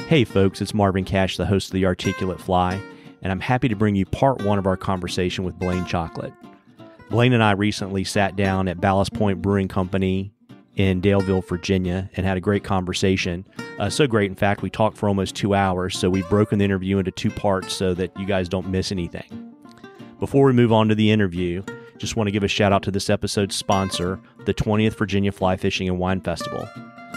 Hey folks, it's Marvin Cash, the host of The Articulate Fly, and I'm happy to bring you part one of our conversation with Blane Chocklett. Blane and I recently sat down at Ballast Point Brewing Company in Daleville, Virginia, and had a great conversation. So great, in fact, we talked for almost 2 hours, so we've broken the interview into 2 parts so that you guys don't miss anything. Before we move on to the interview, just want to give a shout out to this episode's sponsor, the 20th Virginia Fly Fishing and Wine Festival.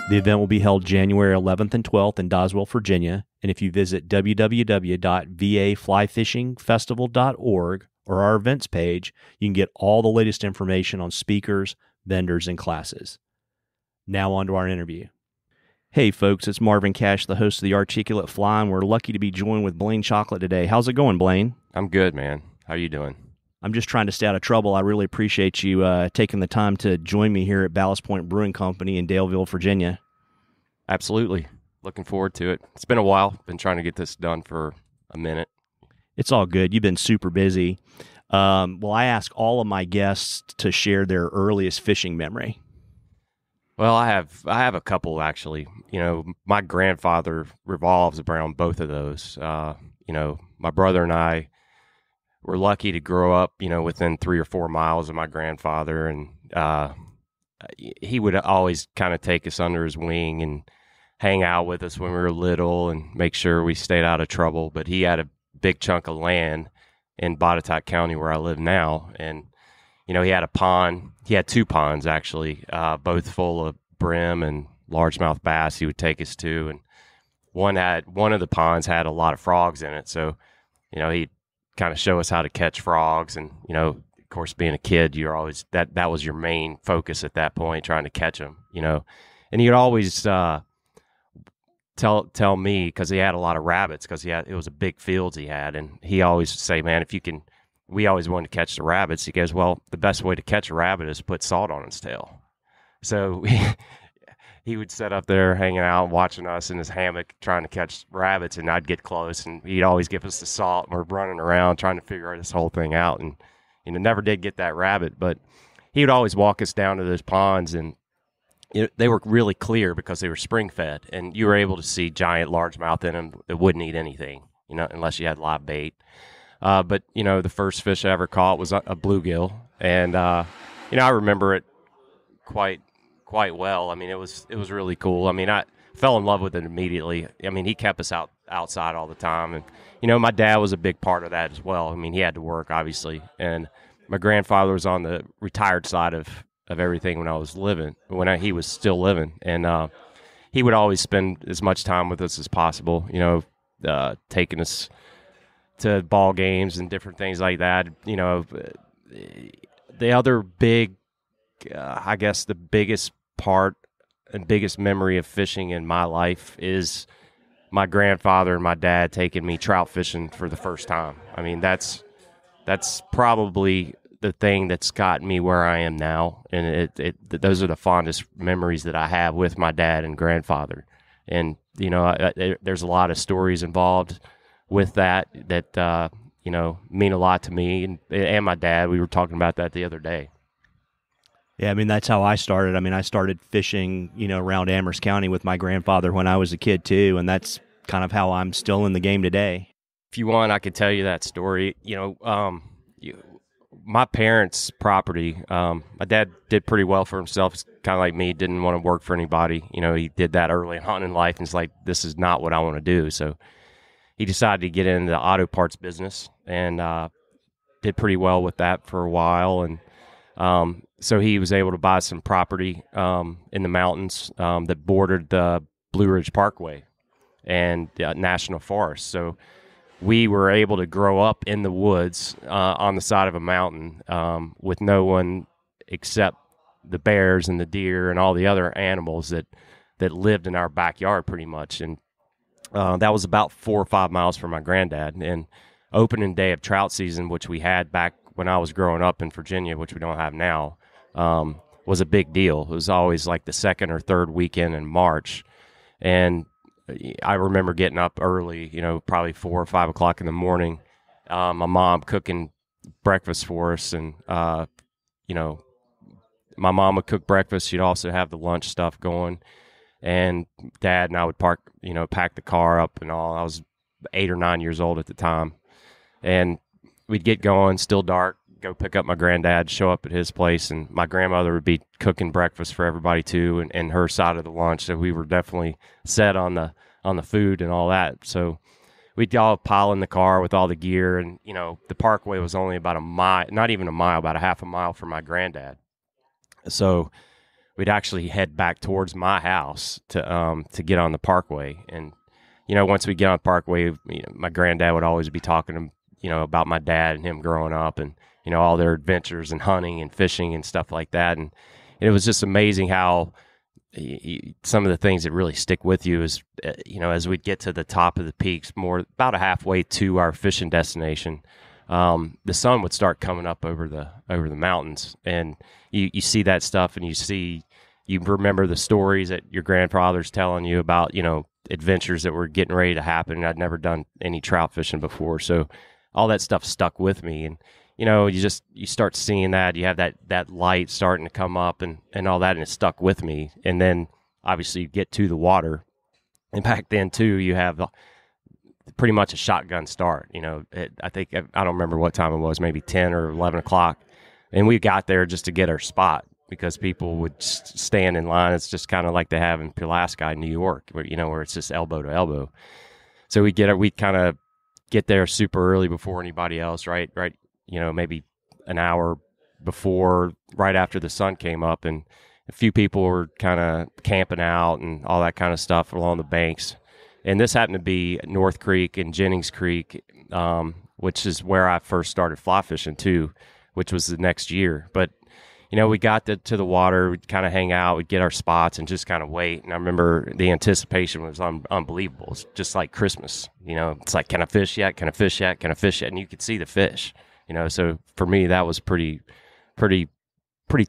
The event will be held January 11th and 12th in Doswell, Virginia, and if you visit www.vaflyfishingfestival.org or our events page, you can get all the latest information on speakers, vendors, and classes. Now on to our interview. Hey folks, it's Marvin Cash, the host of The Articulate Fly, and we're lucky to be joined with Blane Chocklett today. How's it going, Blane? I'm good, man. How you doing? I'm just trying to stay out of trouble. I really appreciate you taking the time to join me here at Ballast Point Brewing Company in Daleville, Virginia. Absolutely. Looking forward to it. It's been a while. Been trying to get this done for a minute. It's all good. You've been super busy. Well, I ask all of my guests to share their earliest fishing memory. Well, I have a couple, actually. You know, my grandfather revolves around both of those. You know, my brother and I were lucky to grow up, you know, within 3 or 4 miles of my grandfather, and he would always kind of take us under his wing and hang out with us when we were little and make sure we stayed out of trouble. But he had a big chunk of land in Botetourt County where I live now, and you know, he had a pond. He had 2 ponds, actually, both full of brim and largemouth bass he would take us to, and one of the ponds had a lot of frogs in it, so you know, he'd kind of show us how to catch frogs. And you know, of course, being a kid, you're always that was your main focus at that point, trying to catch them, you know. And he'd always tell me, because he had a lot of rabbits, because it was a big fields he had, and he always say, man, if you can, we always wanted to catch the rabbits. He goes, well, the best way to catch a rabbit is to put salt on its tail. So he would sit up there hanging out, watching us in his hammock, trying to catch rabbits, and I'd get close, and he'd always give us the salt, and we're running around trying to figure this whole thing out, and you know, never did get that rabbit. But he would always walk us down to those ponds, and they were really clear because they were spring fed, and you were able to see giant largemouth in them that wouldn't eat anything, you know, unless you had live bait. But you know, the first fish I ever caught was a bluegill, and you know, I remember it quite well. I mean, it was really cool. I mean, I fell in love with it immediately. I mean, he kept us outside all the time, and you know, my dad was a big part of that as well. I mean, he had to work, obviously, and my grandfather was on the retired side of everything when he was still living, and he would always spend as much time with us as possible, you know, taking us to ball games and different things like that. You know, the other big, I guess the biggest part and biggest memory of fishing in my life is my grandfather and my dad taking me trout fishing for the first time. I mean, that's probably the thing that's gotten me where I am now, and those are the fondest memories that I have with my dad and grandfather. And you know, there's a lot of stories involved with that you know, mean a lot to me and my dad. We were talking about that the other day. Yeah, I mean, that's how I started. I mean, I started fishing, you know, around Amherst County with my grandfather when I was a kid too, and that's kind of how I'm still in the game today. If you want, I could tell you that story. You know, my parents' property, my dad did pretty well for himself. It's kind of like me, didn't want to work for anybody. You know, he did that early on in life, and it's like, this is not what I want to do. So he decided to get into the auto parts business, and did pretty well with that for a while. And so he was able to buy some property in the mountains that bordered the Blue Ridge Parkway and National Forest. So we were able to grow up in the woods on the side of a mountain with no one except the bears and the deer and all the other animals that lived in our backyard pretty much. And that was about 4 or 5 miles from my granddad. And opening day of trout season, which we had back when I was growing up in Virginia, which we don't have now, was a big deal. It was always like the second or third weekend in March. And I remember getting up early, you know, probably 4 or 5 o'clock in the morning, my mom cooking breakfast for us. And, you know, my mom would cook breakfast. She'd also have the lunch stuff going. and Dad and I would pack the car up and all. I was 8 or 9 years old at the time, and we'd get going, still dark, go pick up my granddad, show up at his place, and my grandmother would be cooking breakfast for everybody too, and her side of the lunch. So we were definitely set on the food and all that. So we'd all pile in the car with all the gear, and the parkway was only about a mile, not even a mile, about a half a mile from my granddad. So we'd actually head back towards my house to get on the parkway. And once we get on the parkway, my granddad would always be talking about my dad and him growing up, and all their adventures and hunting and fishing and stuff like that. And it was just amazing how some of the things that really stick with you is, as we get to the top of the peaks, about a halfway to our fishing destination, the sun would start coming up over the mountains, and you see that stuff, and you remember the stories that your grandfather's telling you about, adventures that were getting ready to happen. And I'd never done any trout fishing before, so all that stuff stuck with me. And you start seeing that, you have that light starting to come up and all that, and it stuck with me. And then obviously you get to the water, and back then too, you have pretty much a shotgun start. I think, I don't remember what time it was, maybe 10 or 11 o'clock, and we got there just to get our spot, because people would stand in line. It's just kind of like they have in Pulaski, New York, where it's just elbow to elbow. So we kind of get there super early before anybody else, right, maybe an hour before, right after the sun came up, and a few people were kind of camping out and all that kind of stuff along the banks. And this happened to be North Creek and Jennings Creek, which is where I first started fly fishing too, which was the next year. But we got to the water, we'd kind of hang out, we'd get our spots and just kind of wait. And I remember the anticipation was unbelievable. It's just like Christmas. It's like, can I fish yet? Can I fish yet? Can I fish yet? And you could see the fish. So for me, that was pretty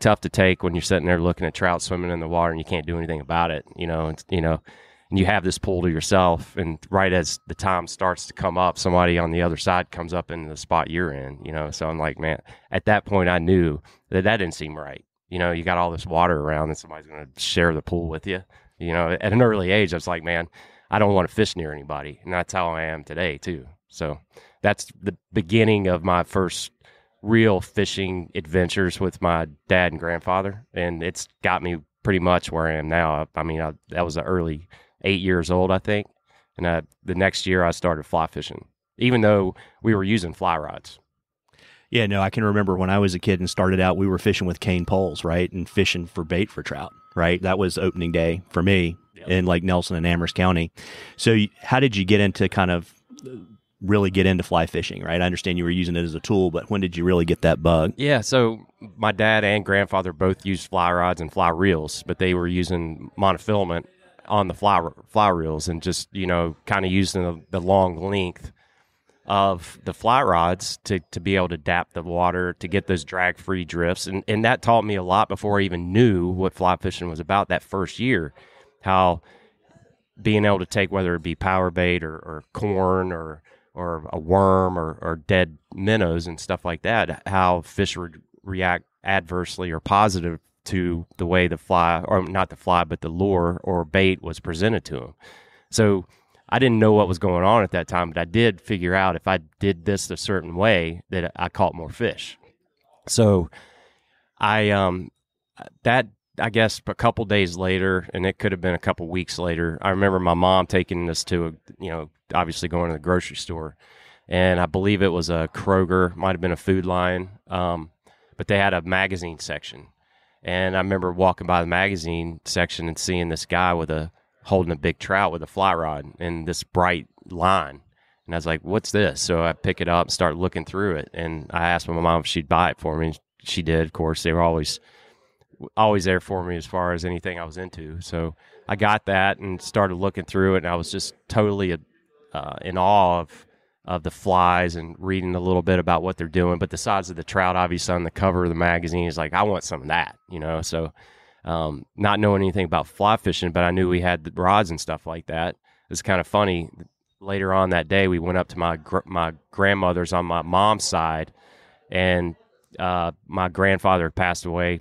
tough to take when you're sitting there looking at trout swimming in the water and you can't do anything about it. And you have this pool to yourself, and right as the time starts to come up, somebody on the other side comes up into the spot you're in. So I'm like, man, at that point I knew that didn't seem right. You got all this water around, and somebody's going to share the pool with you. At an early age, I was like, man, I don't want to fish near anybody, and that's how I am today too. So that's the beginning of my first real fishing adventures with my dad and grandfather, and it's got me pretty much where I am now. That was the early 8 years old, I think, and the next year I started fly fishing, even though we were using fly rods. Yeah, no, I can remember when I was a kid and started out, we were fishing with cane poles, right, and fishing for bait for trout, right? That was opening day for me in Lake Nelson and Amherst County. So how did you get into really get into fly fishing, right? I understand you were using it as a tool, but when did you really get that bug? Yeah, so my dad and grandfather both used fly rods and fly reels, but they were using monofilament on the fly reels, and just kind of using the long length of the fly rods to be able to dap the water to get those drag free drifts, and that taught me a lot before I even knew what fly fishing was about that first year. How being able to take, whether it be power bait or corn or a worm or dead minnows and stuff like that, how fish would react adversely or positive to the way the fly, or not the fly, but the lure or bait was presented to them. So I didn't know what was going on at that time, but I did figure out if I did this a certain way that I caught more fish. So I guess a couple days later, and it could have been a couple weeks later, I remember my mom taking us to obviously going to the grocery store, and I believe it was a Kroger, might have been a Food Lion, but they had a magazine section. And I remember walking by the magazine section and seeing this guy holding a big trout with a fly rod and this bright line. And I was like, what's this? So I pick it up and start looking through it. And I asked my mom if she'd buy it for me. And she did, of course. They were always there for me as far as anything I was into. So I got that and started looking through it. And I was just totally in awe of the flies and reading a little bit about what they're doing. But the size of the trout, obviously, on the cover of the magazine is like, I want some of that, So not knowing anything about fly fishing, but I knew we had the rods and stuff like that. It's kind of funny. Later on that day, we went up to my grandmother's on my mom's side, and my grandfather had passed away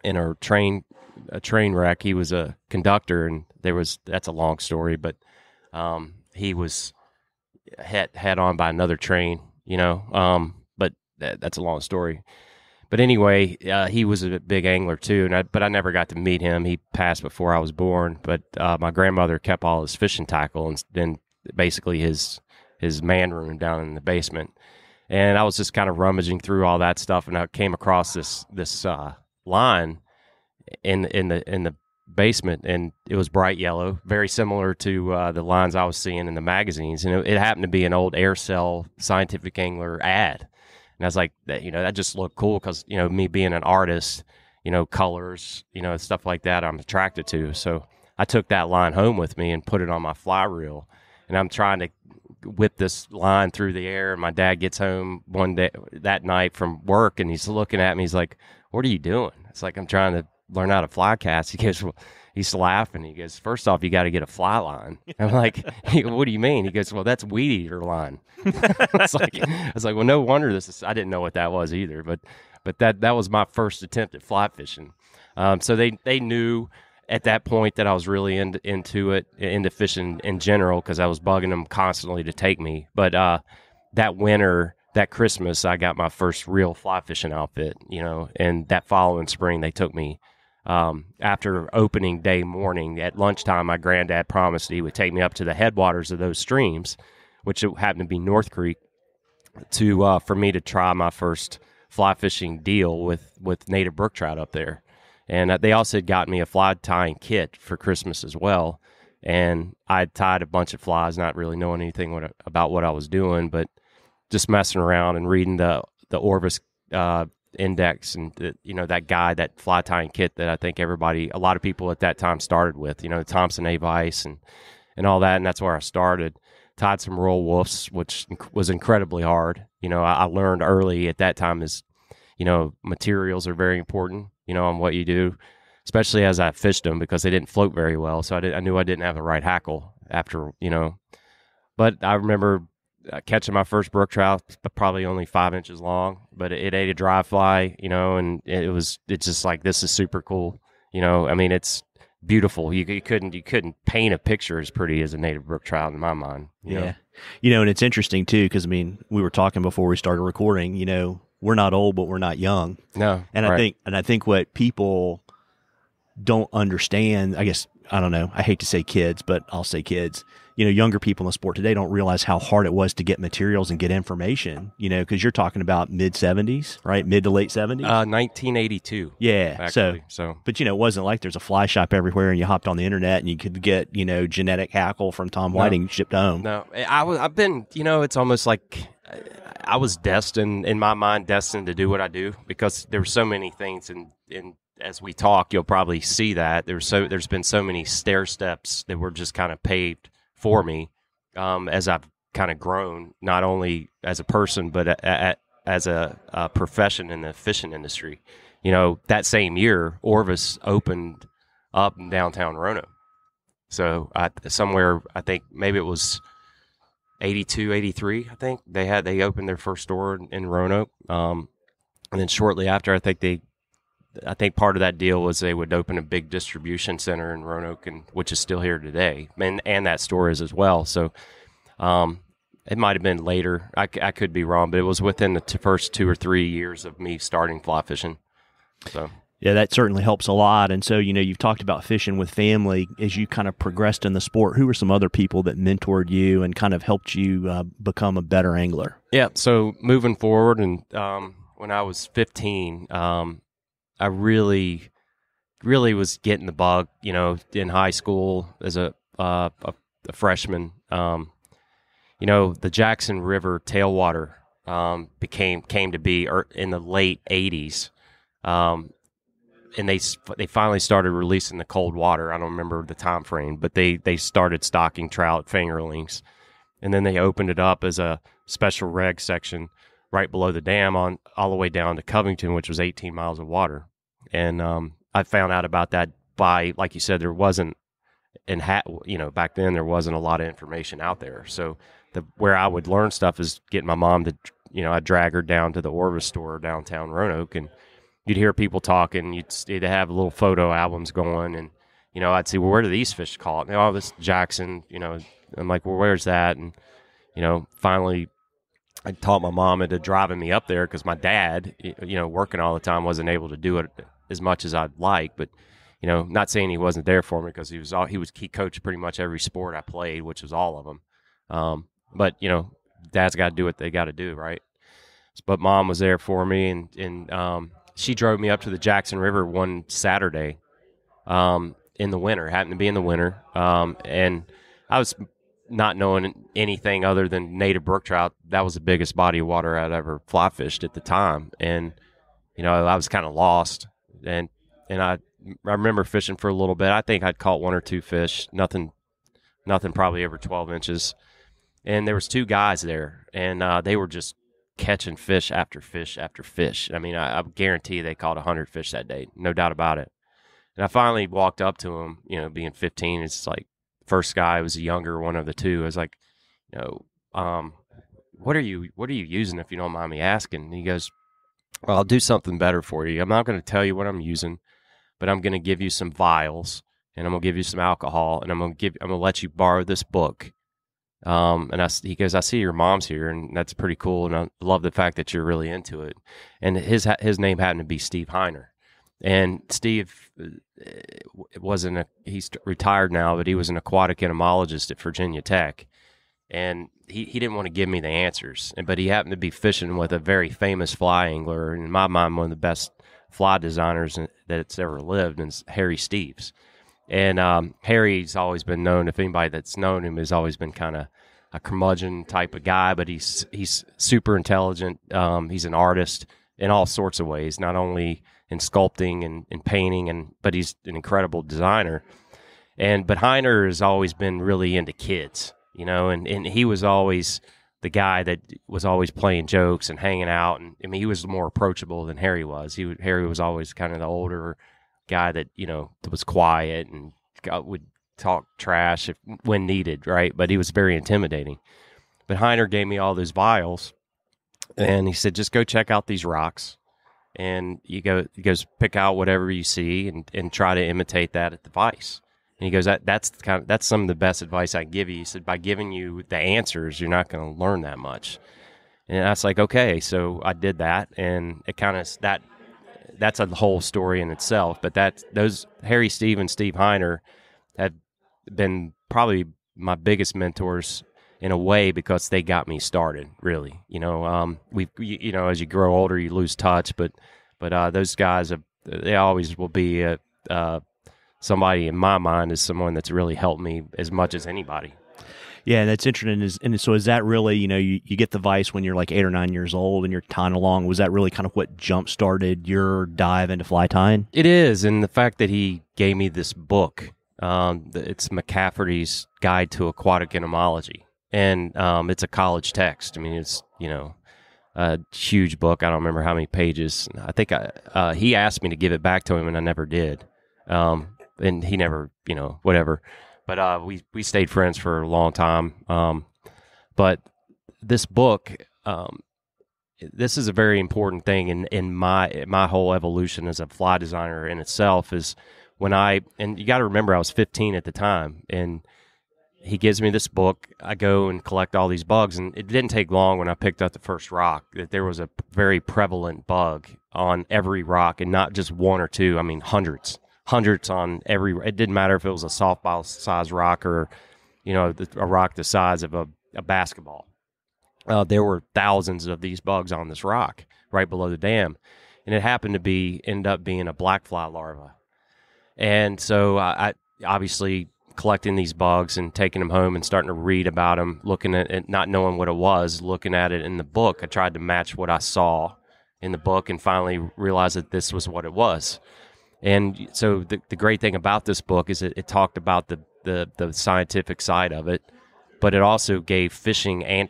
in a train a train wreck. He was a conductor, and that's a long story, but he was head on by another train, but that's a long story. But anyway, he was a big angler too, but I never got to meet him. He passed before I was born. But my grandmother kept all his fishing tackle and then basically his man room down in the basement. And I was just kind of rummaging through all that stuff, and I came across this line in the basement, and it was bright yellow, very similar to the lines I was seeing in the magazines. And it happened to be an old Aircell Scientific Angler ad. And I was like, that just looked cool because, me being an artist, colors, stuff like that I'm attracted to. So I took that line home with me and put it on my fly reel. And I'm trying to whip this line through the air. And my dad gets home one day that night from work, and he's looking at me. He's like, "What are you doing?" It's like, "I'm trying to learn how to fly cast." He goes, "Well," he's laughing. He goes, "First off, you got to get a fly line." I'm like, "What do you mean?" He goes, "Well, that's weed eater line." I was like, "Well, no wonder this is." I didn't know what that was either, but that was my first attempt at fly fishing. So they knew at that point that I was really into fishing in general, because I was bugging them constantly to take me. But that winter, that Christmas, I got my first real fly fishing outfit, and that following spring they took me. After opening day morning at lunchtime, my granddad promised he would take me up to the headwaters of those streams, which happened to be North Creek, for me to try my first fly fishing deal with native brook trout up there. And they also had got me a fly tying kit for Christmas as well. And I tied a bunch of flies, not really knowing anything about what I was doing, but just messing around and reading the Orvis index and that guide, that fly tying kit that I think a lot of people at that time started with, the Thompson A Vice and all that. And that's where I started. Tied some roll wolves, which was incredibly hard. I learned early at that time is, materials are very important, on what you do, especially as I fished them, because they didn't float very well. So I knew I didn't have the right hackle after, but I remember catching my first brook trout, probably only 5 inches long, but it ate a dry fly, and it's just like, this is super cool. It's beautiful. You couldn't paint a picture as pretty as a native brook trout in my mind. Yeah. And it's interesting too, because we were talking before we started recording, we're not old, but we're not young. No. And right. I think what people don't understand, I guess, I don't know, I hate to say kids, but I'll say kids, younger people in the sport today don't realize how hard it was to get materials and get information, because you're talking about mid 70s, right? Mid to late 70s? 1982. Yeah. Actually, so. But, it wasn't like there's a fly shop everywhere and you hopped on the internet and you could get, genetic hackle from Tom Whiting shipped home. No, I've been, it's almost like I was destined to do what I do, because there were so many things in as we talk, you'll probably see that there's been so many stair steps that were just kind of paved for me as I've kind of grown, not only as a person, but as a profession in the fishing industry. That same year, Orvis opened up in downtown Roanoke. So I think maybe it was 82, 83, I think, they opened their first store in Roanoke. And then shortly after, I think part of that deal was they would open a big distribution center in Roanoke, which is still here today, and that store is as well. So it might have been later. I could be wrong, but it was within the first 2 or 3 years of me starting fly fishing. So yeah, that certainly helps a lot. And so, you've talked about fishing with family. As you kind of progressed in the sport, who were some other people that mentored you and kind of helped you become a better angler? Yeah, so moving forward, and when I was 15, I really was getting the bug, in high school as a freshman. The Jackson River tailwater came to be in the late 80s. And they finally started releasing the cold water. I don't remember the time frame, but they started stocking trout, fingerlings. And then they opened it up as a special reg section right below the dam all the way down to Covington, which was 18 miles of water. And I found out about that by, like you said, there wasn't, back then there wasn't a lot of information out there. So where I would learn stuff is getting my mom to, I'd drag her down to the Orvis store downtown Roanoke, and you'd hear people talking. They'd have little photo albums going, and I'd see, well, where do these fish call it? Oh, this Jackson. I'm like, well, where's that? And finally, I taught my mom into driving me up there because my dad, working all the time, wasn't able to do it as much as I'd like. But not saying he wasn't there for me, because he coached pretty much every sport I played, which was all of them. But dad's got to do what they got to do, right? But mom was there for me, and she drove me up to the Jackson River one Saturday in the winter. Happened to be in the winter, and I was not knowing anything other than native brook trout. That was the biggest body of water I'd ever fly fished at the time, and I was kind of lost, and I remember fishing for a little bit. I think I'd caught one or two fish, nothing probably over 12 inches, and there was two guys there, and they were just catching fish after fish after fish. I mean, I guarantee they caught 100 fish that day, no doubt about it. And I finally walked up to him, being 15. It's like, first guy was a younger one of the two. I was like, what are you using, if you don't mind me asking? And he goes, well, I'll do something better for you. I'm not going to tell you what I'm using, but I'm going to give you some vials, and I'm going to give you some alcohol, and I'm going to let you borrow this book. He goes, I see your mom's here, and that's pretty cool, and I love the fact that you're really into it. And his name happened to be Steve Heiner. And Steve he's retired now, but he was an aquatic entomologist at Virginia Tech. And he didn't want to give me the answers, but he happened to be fishing with a very famous fly angler, and in my mind, one of the best fly designers that's ever lived, and it's Harry Steves. And Harry's always been known, if anybody that's known him, has always been kind of a curmudgeon type of guy, but he's super intelligent. He's an artist in all sorts of ways, not only in sculpting and painting, but he's an incredible designer. But Heiner has always been really into kids, and he was always the guy that was always playing jokes and hanging out. And I mean, he was more approachable than Harry was. Harry was always kind of the older guy that, that was quiet and would talk trash when needed, right? But he was very intimidating. But Heiner gave me all those vials, and he said, just go check out these rocks. And he goes, pick out whatever you see and try to imitate that at the vise. And he goes, that's some of the best advice I can give you. He said, by giving you the answers, you're not going to learn that much. And I was like, okay. So I did that, and it kind of that's a whole story in itself. But those Harry Steve and Steve Heiner have been probably my biggest mentors in a way, because they got me started, really. As you grow older, you lose touch, but those guys they always will be somebody in my mind is someone that's really helped me as much as anybody. Yeah, that's interesting. And so is that really, you get the vise when you're like 8 or 9 years old and you're tying along. Was that really kind of what jump-started your dive into fly tying? It is, and the fact that he gave me this book, it's McCafferty's Guide to Aquatic Entomology. And it's a college text. I mean, it's, a huge book. I don't remember how many pages. I think he asked me to give it back to him, and I never did. And he never, whatever. But we stayed friends for a long time. But this book, this is a very important thing in my whole evolution as a fly designer in itself, is and you got to remember, I was 15 at the time, and he gives me this book. I go and collect all these bugs, and it didn't take long when I picked up the first rock that there was a very prevalent bug on every rock, and not just one or two. I mean, hundreds on every. It didn't matter if it was a softball size rock or, a rock the size of a basketball. There were thousands of these bugs on this rock right below the dam, and it happened to end up being a black fly larva. And so I obviously collecting these bugs and taking them home and starting to read about them, looking at it, not knowing what it was, looking at it in the book. I tried to match what I saw in the book and finally realized that this was what it was. And so the great thing about this book is it talked about the scientific side of it, but it also gave fishing and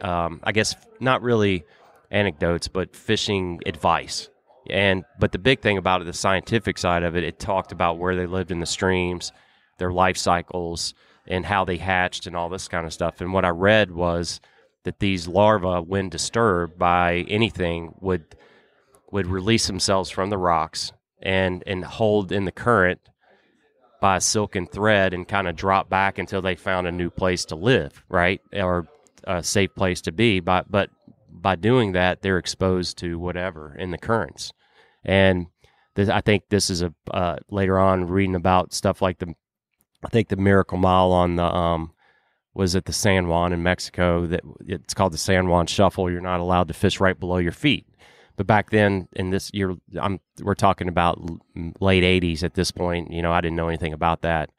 I guess not really anecdotes, but fishing advice. But the big thing about it, the scientific side of it, it talked about where they lived in the streams, their life cycles, and how they hatched and all this kind of stuff. And what I read was that these larvae, when disturbed by anything, would would release themselves from the rocks and hold in the current by a silken thread and kind of drop back until they found a new place to live, right, or a safe place to be. But by doing that, they're exposed to whatever in the currents. And I think this is later on reading about stuff like I think the Miracle Mile on the was it the San Juan in Mexico, that it's called the San Juan Shuffle. You're not allowed to fish right below your feet. But back then, in this year, we're talking about late 80s at this point. I didn't know anything about that.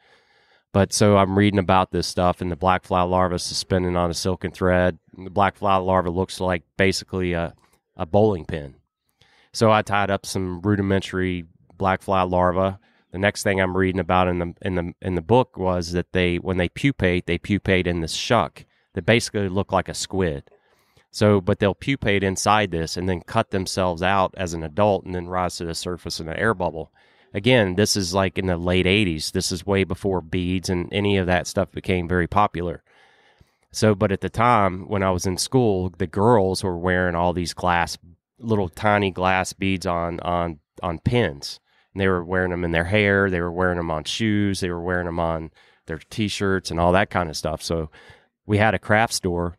But so I'm reading about this stuff, and the blackfly larva suspended on a silken thread. The blackfly larva looks like basically a bowling pin. So I tied up some rudimentary blackfly larva. The next thing I'm reading about in the book was that when they pupate in this shuck that basically look like a squid. So, but they'll pupate inside this and then cut themselves out as an adult and then rise to the surface in an air bubble. Again, this is like in the late 80s. This is way before beads and any of that stuff became very popular. So, but at the time when I was in school, the girls were wearing all these little tiny glass beads on pins. And they were wearing them in their hair. They were wearing them on shoes. They were wearing them on their T-shirts and all that kind of stuff. So we had a craft store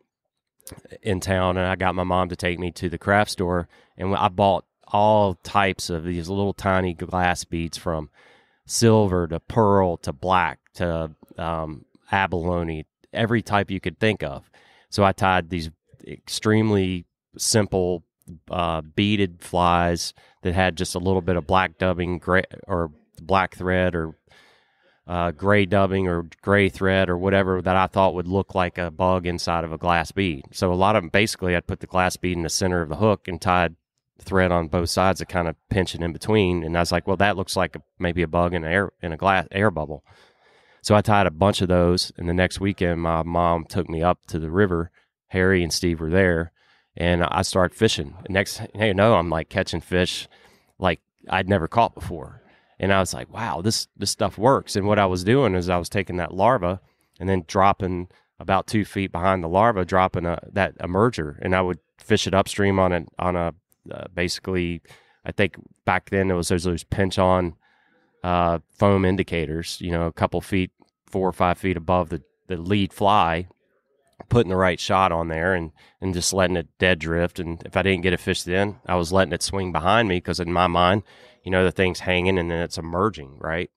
in town, and I got my mom to take me to the craft store, and I bought all types of these little tiny glass beads, from silver to pearl to black to abalone, every type you could think of. So I tied these extremely simple beaded flies that had just a little bit of black dubbing, gray or black thread, or gray dubbing or gray thread or whatever that I thought would look like a bug inside of a glass bead. So a lot of them, basically, I'd put the glass bead in the center of the hook and tied thread on both sides to kind of pinch it in between. And I was like, well, that looks like maybe a bug in a glass air bubble. So I tied a bunch of those, and the next weekend my mom took me up to the river. Harry and Steve were there, and I started fishing. Next, I'm like catching fish like I'd never caught before. And I was like, wow, this stuff works. And what I was doing is I was taking that larva and then dropping about 2 feet behind the larva, dropping that emerger, and I would fish it upstream on a basically, I think back then it was those pinch-on foam indicators, a couple feet, 4 or 5 feet above the lead fly, putting the right shot on there and just letting it dead drift. And if I didn't get a fish then, I was letting it swing behind me, because in my mind, the thing's hanging and then it's emerging, right?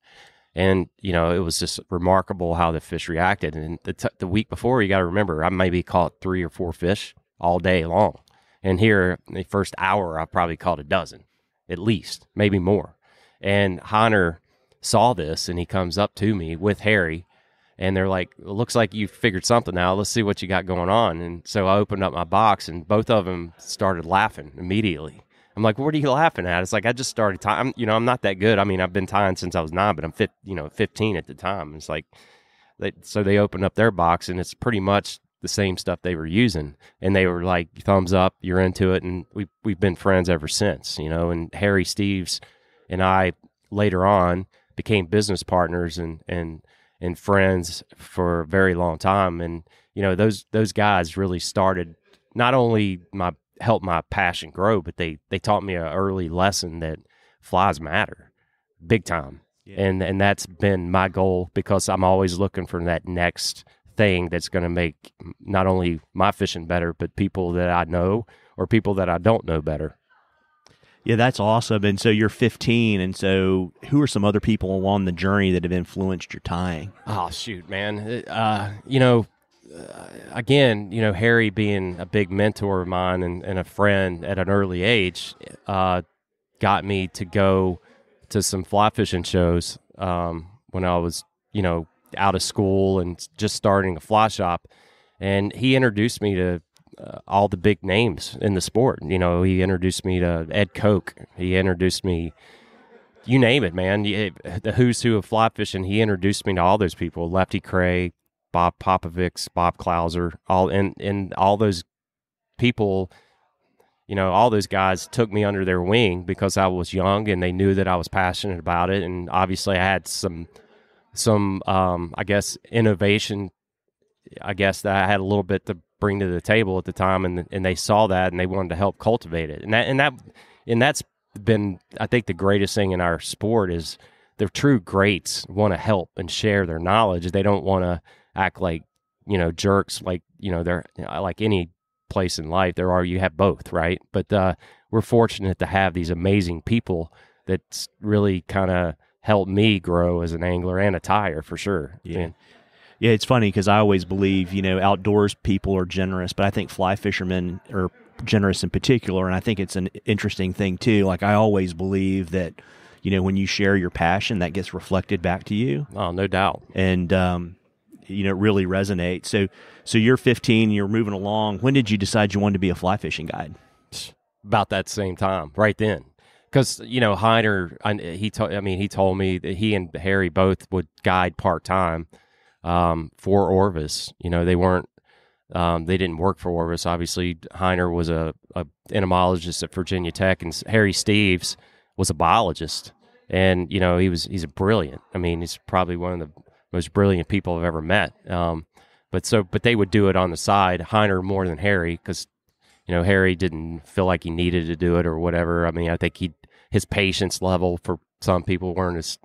And, it was just remarkable how the fish reacted. And the week before, you got to remember, I maybe caught 3 or 4 fish all day long. And here, in the first hour, I probably caught a dozen, at least, maybe more. And Hunter saw this, and he comes up to me with Harry, and they're like, it looks like you figured something out. Let's see what you got going on. And so I opened up my box, and both of them started laughing immediately. I'm like, what are you laughing at? It's like, I just started tying. I'm not that good. I mean, I've been tying since I was 9, but I'm 15 at the time. It's like, so they opened up their box, and it's pretty much the same stuff they were using. And they were like, thumbs up, you're into it. And we've been friends ever since, and Harry Steves and I later on became business partners and friends for a very long time. And, those guys really started, not only helped my passion grow, but they taught me an early lesson that flies matter big time. Yeah. And that's been my goal, because I'm always looking for that next thing that's going to make not only my fishing better, but people that I know or people that I don't know better. Yeah, that's awesome. And so you're 15, and so who are some other people along the journey that have influenced your tying? Oh, shoot, man. Again, Harry being a big mentor of mine and a friend at an early age, got me to go to some fly fishing shows when I was, out of school and just starting a fly shop. And he introduced me to all the big names in the sport. He introduced me to Ed Koch. He introduced me, you name it, man. The who's who of fly fishing. He introduced me to all those people: Lefty Cray, Bob Popovics, Bob Klauser, and all those people. All those guys took me under their wing because I was young and they knew that I was passionate about it. And obviously I had some I guess innovation, that I had a little bit to bring to the table at the time, and they saw that and they wanted to help cultivate it. And that and that's been, I think, the greatest thing in our sport is the true greats want to help and share their knowledge. They don't want to act like, jerks, like, they're like any place in life. You have both, right? But we're fortunate to have these amazing people that's really kind of helped me grow as an angler and a tyer for sure. Yeah. Yeah, it's funny because I always believe, outdoors people are generous, but I think fly fishermen are generous in particular, and I think it's an interesting thing too. Like I always believe that, when you share your passion, that gets reflected back to you. Oh, no doubt. And, it really resonates. So you're 15, you're moving along. When did you decide you wanted to be a fly fishing guide? About that same time, right then. Because, Heiner, he told me that he and Harry both would guide part-time for Orvis. They weren't, they didn't work for Orvis. Obviously, Heiner was a entomologist at Virginia Tech, and Harry Steves was a biologist. And, he's a brilliant. He's probably one of the most brilliant people I've ever met. But they would do it on the side. Heiner more than Harry, because, Harry didn't feel like he needed to do it or whatever. I think his patience level for some people weren't as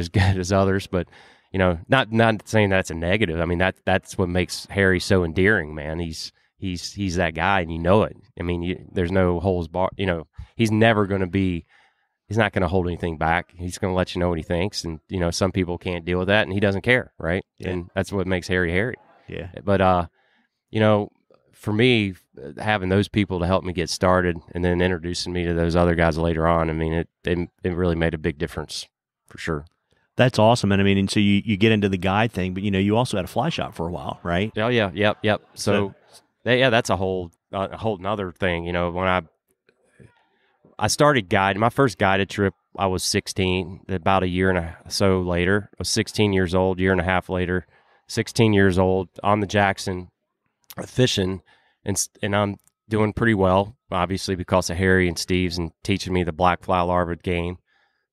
good as others, but not saying that's a negative. That's what makes Harry so endearing, man. He's that guy, and it. There's no holes bar. He's never going to be. He's not going to hold anything back. He's going to let you know what he thinks, and some people can't deal with that, and he doesn't care, right? Yeah. And that's what makes Harry Harry. Yeah. But for me, having those people to help me get started, and then introducing me to those other guys later on, it really made a big difference for sure. That's awesome. And so you get into the guide thing, but you also had a fly shop for a while, right? Oh yeah, yep. So that's a whole nother thing. When I started guiding, my first guided trip, I was 16. About a year and a so later, I was 16 years old. Year and a half later, 16 years old on the Jackson, fishing, and I'm doing pretty well, obviously because of Harry and Steve's and teaching me the black fly larva game.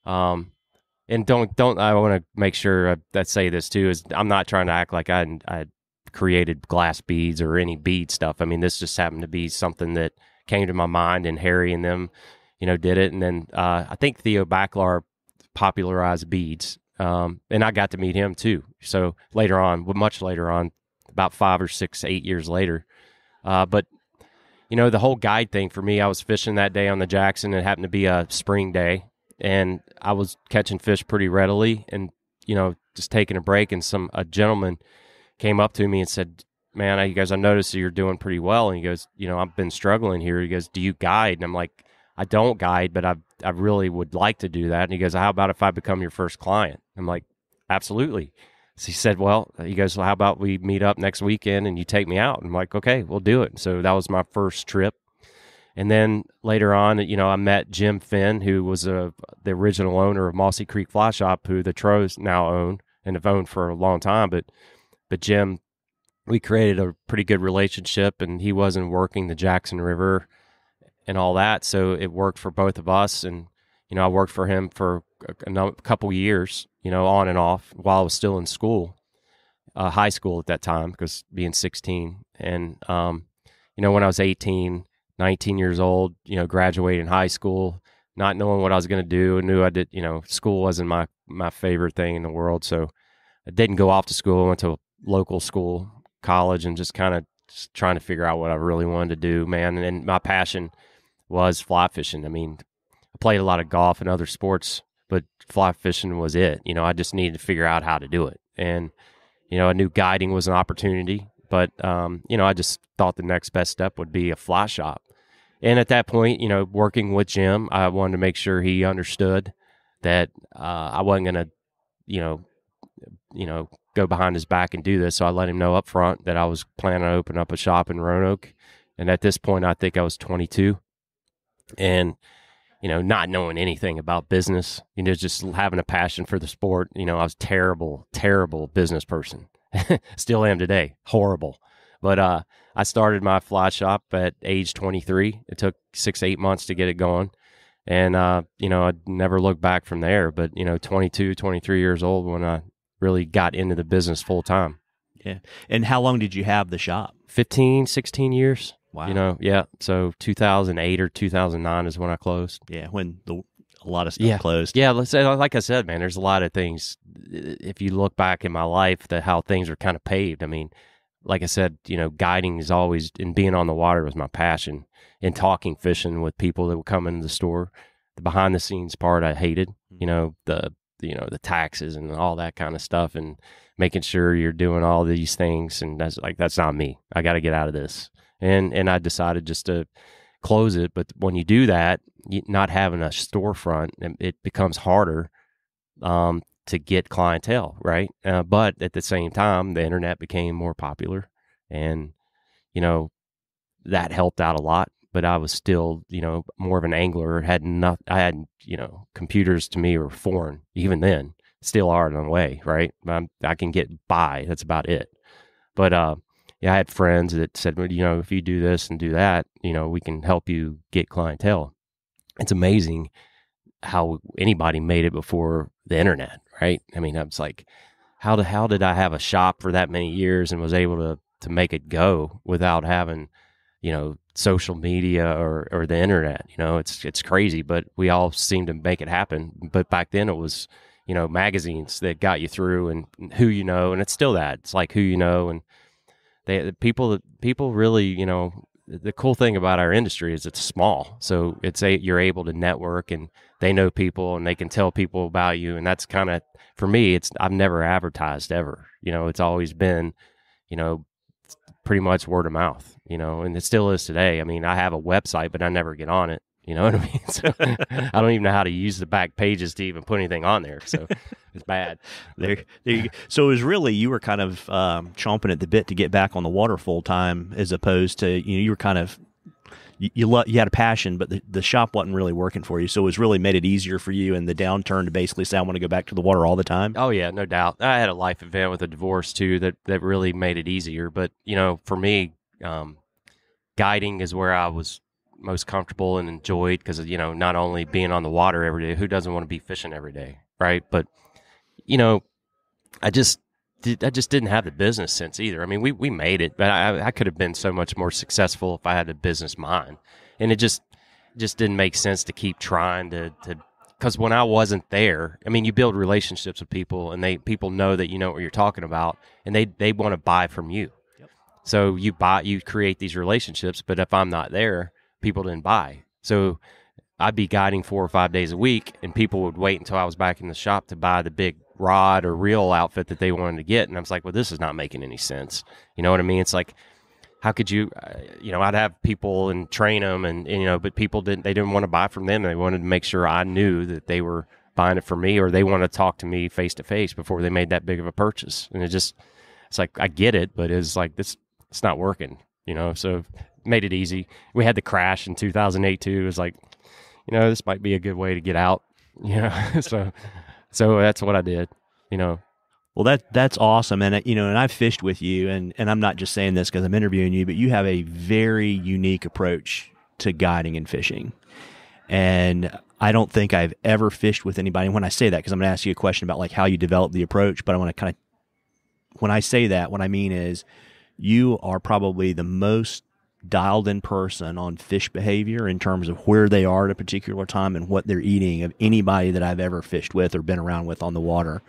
And don't I want to make sure that say this too, is I'm not trying to act like I created glass beads or any bead stuff. This just happened to be something that came to my mind, and Harry and them, did it. And then I think Theo Backlar popularized beads, and I got to meet him too. So much later on, about 5 or 6, 8 years later. But the whole guide thing for me, I was fishing that day on the Jackson. It happened to be a spring day, and I was catching fish pretty readily, and just taking a break. And a gentleman came up to me and said, "Man," he goes, "I noticed that you're doing pretty well." And he goes, "I've been struggling here." He goes, "Do you guide?" And I'm like, "I don't guide, but I really would like to do that." And he goes, "How about if I become your first client?" I'm like, "Absolutely." So he said, he goes, "Well, how about we meet up next weekend and you take me out?" I'm like, "Okay, we'll do it." So that was my first trip. And then later on, I met Jim Finn, who was the original owner of Mossy Creek Fly Shop, who the Troes now own and have owned for a long time. But Jim, we created a pretty good relationship, and he wasn't working the Jackson River and all that, so it worked for both of us. And I worked for him for a couple years, on and off while I was still in school, high school at that time, because being 16. And when I was 18, 19 years old, graduating high school, not knowing what I was going to do, and knew I did, school wasn't my favorite thing in the world. So I didn't go off to school. I went to a local school, college, and just kind of trying to figure out what I really wanted to do, man. And my passion was fly fishing. I played a lot of golf and other sports, but fly fishing was it. I just needed to figure out how to do it. And, I knew guiding was an opportunity, but, I just thought the next best step would be a fly shop. And at that point, working with Jim, I wanted to make sure he understood that I wasn't going to, go behind his back and do this. So I let him know up front that I was planning on opening up a shop in Roanoke. And at this point, I think I was 22. And, not knowing anything about business, just having a passion for the sport. I was terrible business person. Still am today. Horrible. But I started my fly shop at age 23. It took 6-8 months to get it going. And, I never looked back from there. But, 22, 23 years old when I really got into the business full time. Yeah. And how long did you have the shop? 15, 16 years. Wow. Yeah. So 2008 or 2009 is when I closed. Yeah, when a lot of stuff closed. Yeah, let's say, like I said, man, there's a lot of things. If you look back in my life, how things are kind of paved. I mean, like I said, guiding is always, and being on the water was my passion. And talking fishing with people that would come into the store, the behind the scenes part I hated. The taxes and all that kind of stuff, and making sure you're doing all these things, and that's not me. I got to get out of this, and I decided just to close it. But when you do that, not having a storefront, it becomes harder to get clientele, right? But at the same time, the internet became more popular, and that helped out a lot. But I was still, more of an angler. I had, computers to me were foreign even then. Still are in a way, right? I can get by. That's about it. But I had friends that said, well, if you do this and do that, we can help you get clientele. It's amazing how anybody made it before the internet, right? I mean, I was like, how did I have a shop for that many years and was able to make it go without having, social media or the internet? It's crazy, but we all seem to make it happen. But back then it was, magazines that got you through, and who and it's still that. It's like who and people really, the cool thing about our industry is it's small. So you're able to network, and they know people, and they can tell people about you. And that's kind of, for me, I've never advertised ever. It's always been, pretty much word of mouth, and it still is today. I mean, I have a website, but I never get on it. You know what I mean? So I don't even know how to use the back pages to even put anything on there. So it's bad. There you go. So it was really, you were kind of chomping at the bit to get back on the water full time, as opposed to, you were kind of, you had a passion, but the shop wasn't really working for you. So it was really made it easier for you in the downturn to basically say, I want to go back to the water all the time. Oh yeah, no doubt. I had a life event with a divorce too that really made it easier. But for me, guiding is where I was most comfortable and enjoyed, because not only being on the water every day, who doesn't want to be fishing every day, right? But I just didn't have the business sense either. I mean, we made it, but I could have been so much more successful if I had a business mind. And it just didn't make sense to keep trying to because when I wasn't there, I mean, you build relationships with people, and people know that you know what you're talking about, and they want to buy from you. Yep. So you create these relationships, but if I'm not there, people didn't buy. So I'd be guiding 4 or 5 days a week, and people would wait until I was back in the shop to buy the big rod or reel outfit that they wanted to get. And I was like, well, this is not making any sense. You know what I mean? It's like, how could you, I'd have people and train them, and but people didn't want to buy from them. They wanted to make sure I knew that they were buying it from me, or they wanted to talk to me face to face before they made that big of a purchase. And it's like, I get it, but it's like, it's not working, so made it easy. We had the crash in 2008 too. It was like, this might be a good way to get out, so that's what I did, Well, that's awesome. And, and I've fished with you, and I'm not just saying this because I'm interviewing you, but you have a very unique approach to guiding and fishing. And I don't think I've ever fished with anybody. And when I say that, because I'm going to ask you a question about like how you develop the approach, but I want to when I say that, what I mean is you are probably the most dialed in person on fish behavior in terms of where they are at a particular time and what they're eating of anybody that I've ever fished with or been around with on the water.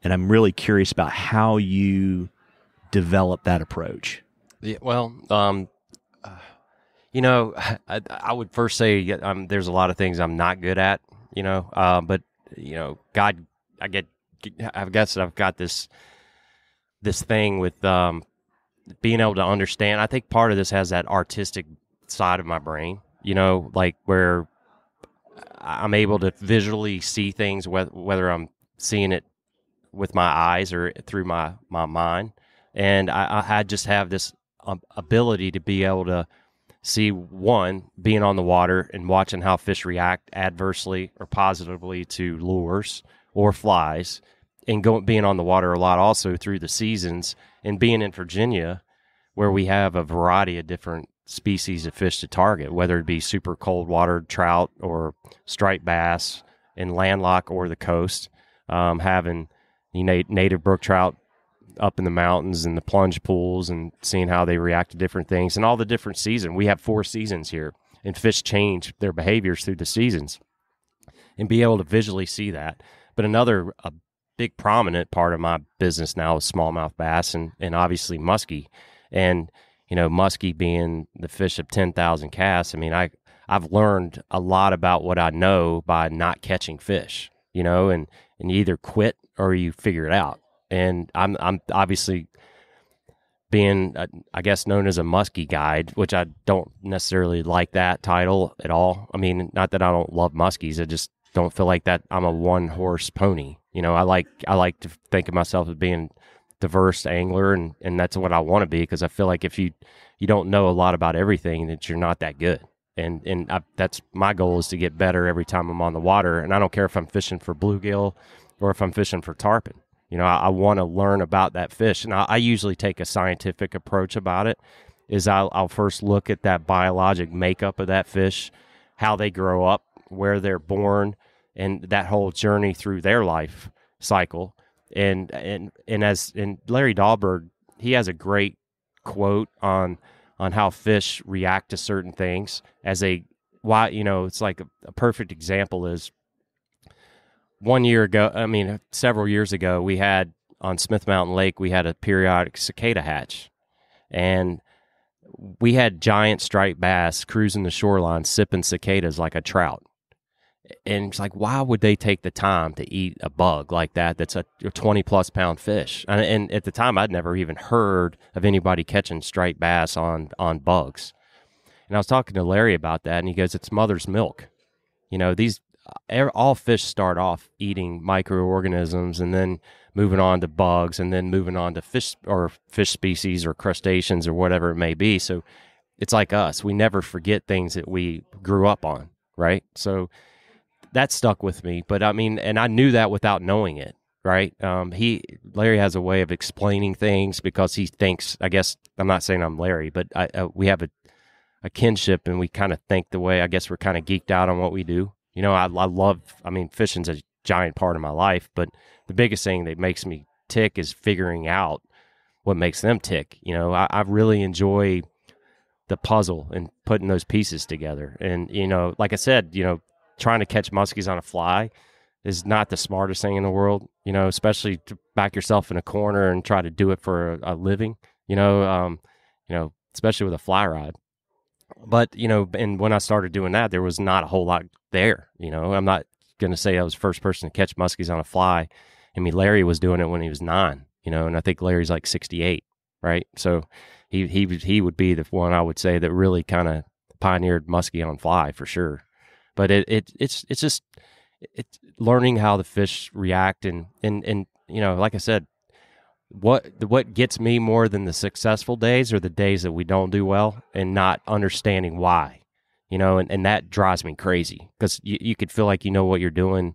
And I'm really curious about how you develop that approach. Yeah, well, I would first say there's a lot of things I'm not good at, but God, I guess I've got this thing with being able to understand. I think part of this has that artistic side of my brain, like where I'm able to visually see things, whether I'm seeing it with my eyes or through my mind. And I just have this ability to be able to see, one, being on the water and watching how fish react adversely or positively to lures or flies, and being on the water a lot also through the seasons, and being in Virginia where we have a variety of different species of fish to target, whether it be super cold water trout or striped bass in landlocked or the coast, having native brook trout up in the mountains and the plunge pools and seeing how they react to different things and all the different seasons. We have 4 seasons here, and fish change their behaviors through the seasons, and be able to visually see that. But a big prominent part of my business now is smallmouth bass and obviously muskie. And, muskie being the fish of 10,000 casts, I mean, I've learned a lot about what I know by not catching fish, and you either quit or you figure it out. And I'm obviously being, I guess, known as a muskie guide, which I don't necessarily like that title at all. I mean, not that I don't love muskies, I just don't feel like that I'm a one-horse pony. I like to think of myself as being diverse angler, and that's what I want to be, because I feel like if you don't know a lot about everything, that you're not that good. And that's my goal, is to get better every time I'm on the water. And I don't care if I'm fishing for bluegill or if I'm fishing for tarpon. I want to learn about that fish. And I usually take a scientific approach about it. Is I'll first look at that biologic makeup of that fish, how they grow up, where they're born, and that whole journey through their life cycle. And Larry Dahlberg, he has a great quote on how fish react to certain things it's like a perfect example is several years ago, we had on Smith Mountain Lake, we had a periodic cicada hatch, and we had giant striped bass cruising the shoreline, sipping cicadas like a trout. And it's like, why would they take the time to eat a bug like that? That's a 20-plus pound fish. And at the time, I'd never even heard of anybody catching striped bass on bugs. And I was talking to Larry about that, and he goes, "It's mother's milk." All fish start off eating microorganisms, and then moving on to bugs, and then moving on to fish species or crustaceans or whatever it may be. So it's like us. We never forget things that we grew up on, right? So that stuck with me. But I mean, and I knew that without knowing it, right? Larry has a way of explaining things, because he thinks, I guess, I'm not saying I'm Larry, but we have a kinship, and we kind of think the way, I guess, we're kind of geeked out on what we do. Fishing's a giant part of my life, but the biggest thing that makes me tick is figuring out what makes them tick. I really enjoy the puzzle and putting those pieces together. And, like I said, trying to catch muskies on a fly is not the smartest thing in the world, especially to back yourself in a corner and try to do it for a living, especially with a fly rod. But, and when I started doing that, there was not a whole lot there. I'm not going to say I was the first person to catch muskies on a fly. I mean, Larry was doing it when he was 9, and I think Larry's like 68, right? So he would be the one, I would say, that really kind of pioneered muskie on fly for sure. But it's just learning how the fish react, and like I said, what gets me more than the successful days are the days that we don't do well and not understanding why, and that drives me crazy, because you could feel like you know what you're doing,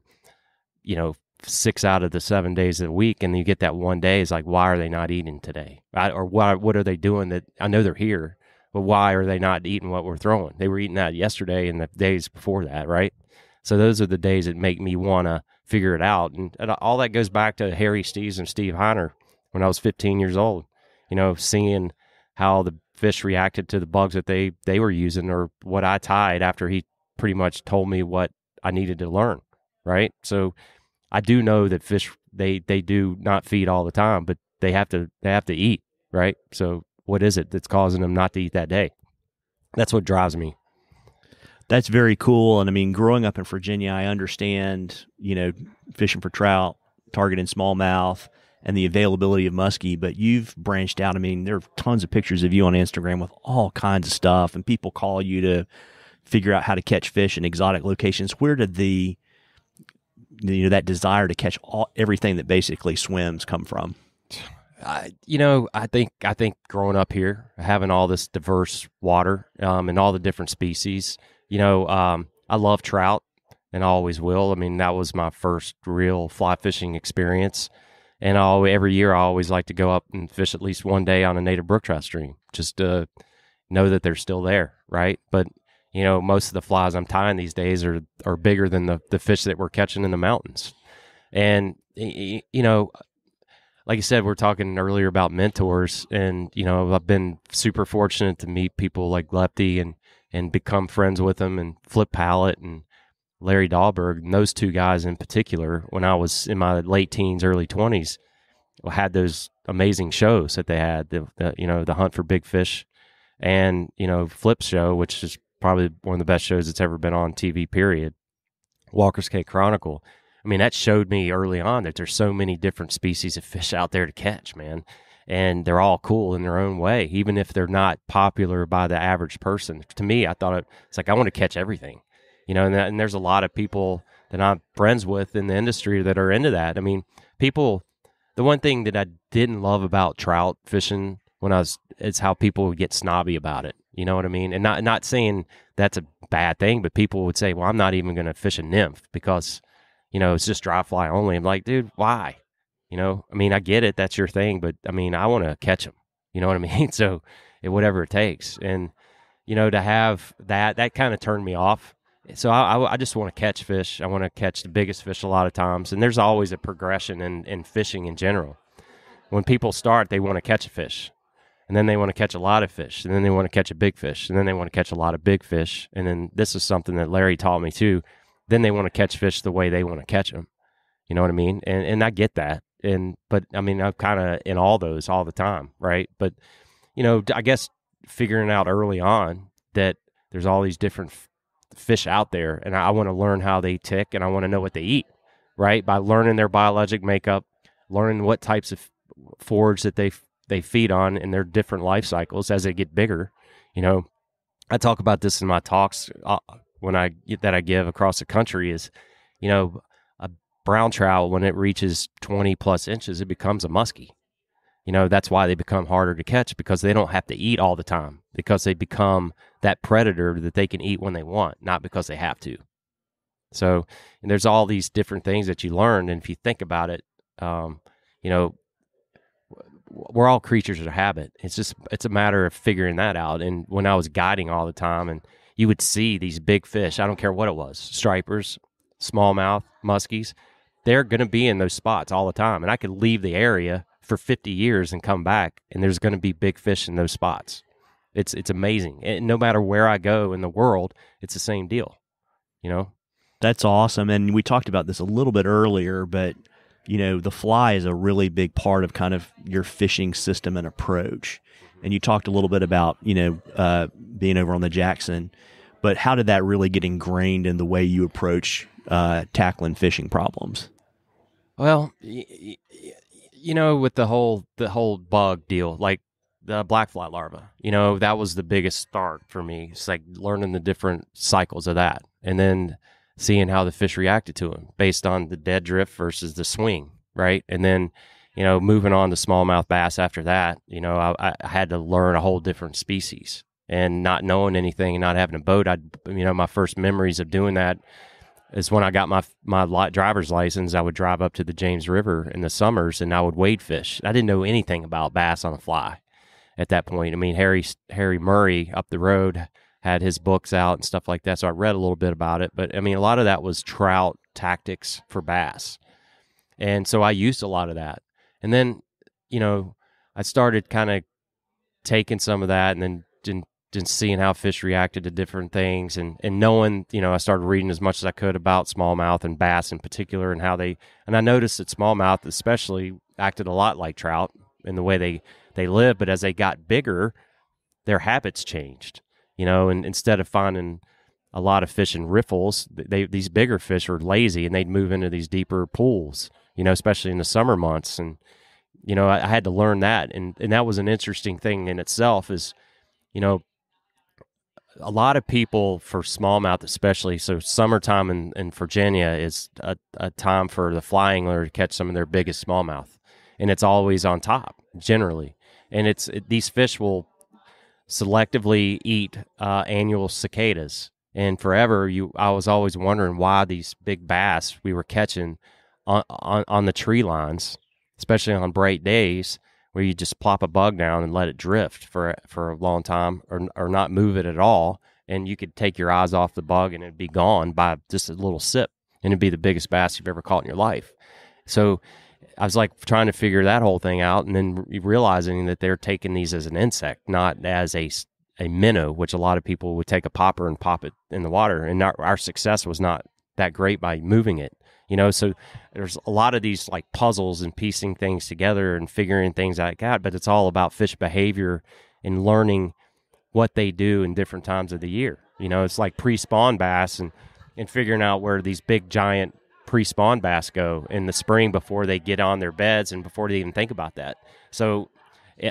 6 out of the 7 days of the week, and you get that one day, is like, why are they not eating today? Or what are they doing that I know they're here? But why are they not eating what we're throwing? They were eating that yesterday and the days before that, right? So those are the days that make me want to figure it out. And all that goes back to Harry Steves and Steve Heiner when I was 15 years old, seeing how the fish reacted to the bugs that they were using, or what I tied after he pretty much told me what I needed to learn, right? So I do know that fish, they do not feed all the time, but they have to eat, right? So what is it that's causing them not to eat that day? That's what drives me. That's very cool. And I mean, growing up in Virginia, I understand, fishing for trout, targeting smallmouth, and the availability of muskie, but you've branched out. I mean, there are tons of pictures of you on Instagram with all kinds of stuff, and people call you to figure out how to catch fish in exotic locations. Where did that desire to catch everything that basically swims come from? I think growing up here, having all this diverse water, and all the different species, I love trout and I always will. I mean, that was my first real fly fishing experience. And every year I always like to go up and fish at least one day on a native brook trout stream, just to know that they're still there, right? But, most of the flies I'm tying these days are bigger than the fish that we're catching in the mountains. And, like I said, we're talking earlier about mentors, and I've been super fortunate to meet people like Lefty and become friends with them, and Flip Pallett and Larry Dahlberg, and those two guys in particular. When I was in my late teens, early 20s, had those amazing shows that they had, the Hunt for Big Fish, and Flip's show, which is probably one of the best shows that's ever been on TV. Period. Walker's Cay Chronicle. I mean, that showed me early on that there's so many different species of fish out there to catch, man. And they're all cool in their own way, even if they're not popular by the average person. To me, I thought it's like, I want to catch everything, and there's a lot of people that I'm friends with in the industry that are into that. I mean, the one thing that I didn't love about trout fishing it's how people would get snobby about it. You know what I mean? And not saying that's a bad thing, but people would say, well, I'm not even going to fish a nymph because it's just dry fly only. I'm like, dude, why? I mean, I get it. That's your thing. But, I mean, I want to catch them. You know what I mean? So whatever it takes. And, to have that kind of turned me off. So I just want to catch fish. I want to catch the biggest fish a lot of times. And there's always a progression in fishing in general. When people start, they want to catch a fish. And then they want to catch a lot of fish. And then they want to catch a big fish. And then they want to catch a lot of big fish. And then this is something that Larry taught me too. Then they want to catch fish the way they want to catch them. You know what I mean? And I get that. But I mean, I'm kind of in all those all the time, right? But, I guess figuring out early on that there's all these different fish out there, and I want to learn how they tick, and I want to know what they eat, right? By learning their biologic makeup, learning what types of forage that they feed on in their different life cycles as they get bigger. I talk about this in my talks that I give across the country is, a brown trout, when it reaches 20 plus inches, it becomes a muskie. That's why they become harder to catch, because they don't have to eat all the time, because they become that predator that they can eat when they want, not because they have to. So, and there's all these different things that you learn. And if you think about it, we're all creatures of habit. It's a matter of figuring that out. And when I was guiding all the time, and you would see these big fish, I don't care what it was, stripers, smallmouth, muskies, they're going to be in those spots all the time. And I could leave the area for 50 years and come back, and there's going to be big fish in those spots. It's amazing. And no matter where I go in the world, it's the same deal, That's awesome. And we talked about this a little bit earlier, but the fly is a really big part of kind of your fishing system and approach. And you talked a little bit about, being over on the Jackson, but how did that really get ingrained in the way you approach tackling fishing problems? Well, with the whole bug deal, like the black fly larva, that was the biggest start for me. It's like learning the different cycles of that, and then seeing how the fish reacted to them based on the dead drift versus the swing, right? And then, moving on to smallmouth bass after that, I had to learn a whole different species, and not knowing anything and not having a boat. My first memories of doing that is when I got my driver's license. I would drive up to the James River in the summers, and I would wade fish. I didn't know anything about bass on a fly at that point. I mean, Harry Murray up the road had his books out and stuff like that, so I read a little bit about it. But I mean, a lot of that was trout tactics for bass, and so I used a lot of that. And then, I started kind of taking some of that, and then seeing how fish reacted to different things, and knowing, I started reading as much as I could about smallmouth and bass in particular, and I noticed that smallmouth especially acted a lot like trout in the way they live, but as they got bigger, their habits changed, and instead of finding a lot of fish in riffles, these bigger fish are lazy, and they'd move into these deeper pools, especially in the summer months. And, I had to learn that, and that was an interesting thing in itself is, a lot of people for smallmouth especially, so summertime in Virginia is a time for the fly angler to catch some of their biggest smallmouth, and it's always on top generally. And these fish will selectively eat annual cicadas. And forever, I was always wondering why these big bass we were catching on the tree lines, especially on bright days, where you just plop a bug down and let it drift for a long time, or not move it at all, and you could take your eyes off the bug and it'd be gone by just a little sip, and it'd be the biggest bass you've ever caught in your life. So I was like trying to figure that whole thing out, and then realizing that they're taking these as an insect, not as a minnow, which a lot of people would take a popper and pop it in the water. And our success was not that great by moving it, so there's a lot of these like puzzles and piecing things together and figuring things like that, but it's all about fish behavior and learning what they do in different times of the year. It's like pre-spawn bass and figuring out where these big giant pre-spawn bass go in the spring before they get on their beds and before they even think about that. So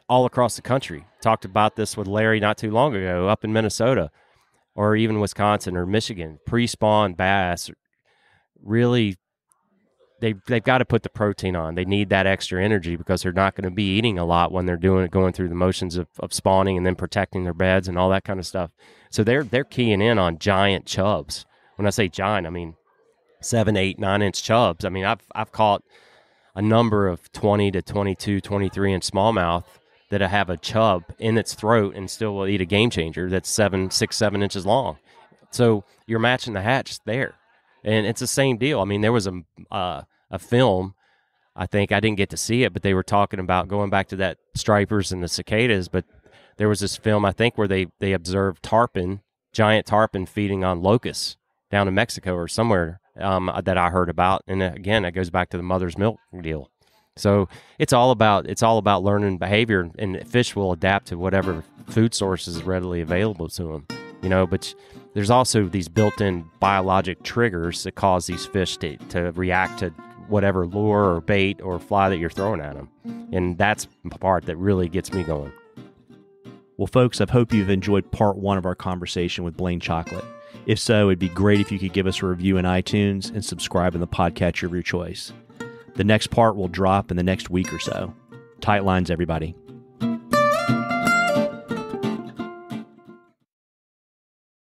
all across the country, talked about this with Larry not too long ago up in Minnesota or even Wisconsin or Michigan. Pre-spawn bass really, they've got to put the protein on. They need that extra energy because they're not going to be eating a lot when they're going through the motions of spawning and then protecting their beds and all that kind of stuff. So they're keying in on giant chubs. When I say giant, I mean 7, 8, 9-inch chubs. I mean, I've caught a number of 20 to 22, 23-inch smallmouth that have a chub in its throat and still will eat a game changer that's 6, 7 inches long. So you're matching the hatch there. And it's the same deal. I mean, there was a film, I think I didn't get to see it, but they were talking about going back to that stripers and the cicadas, but there was this film, I think, where they observed giant tarpon feeding on locusts down in Mexico or somewhere that I heard about. And again, it goes back to the mother's milk deal. So it's all about learning behavior, and fish will adapt to whatever food source is readily available to them. But there's also these built-in biologic triggers that cause these fish to react to whatever lure or bait or fly that you're throwing at them. And that's the part that really gets me going. Well, folks, I hope you've enjoyed part 1 of our conversation with Blane Chocklett. If so, it'd be great if you could give us a review in iTunes and subscribe in the podcatcher of your choice. The next part will drop in the next week or so. Tight lines, everybody.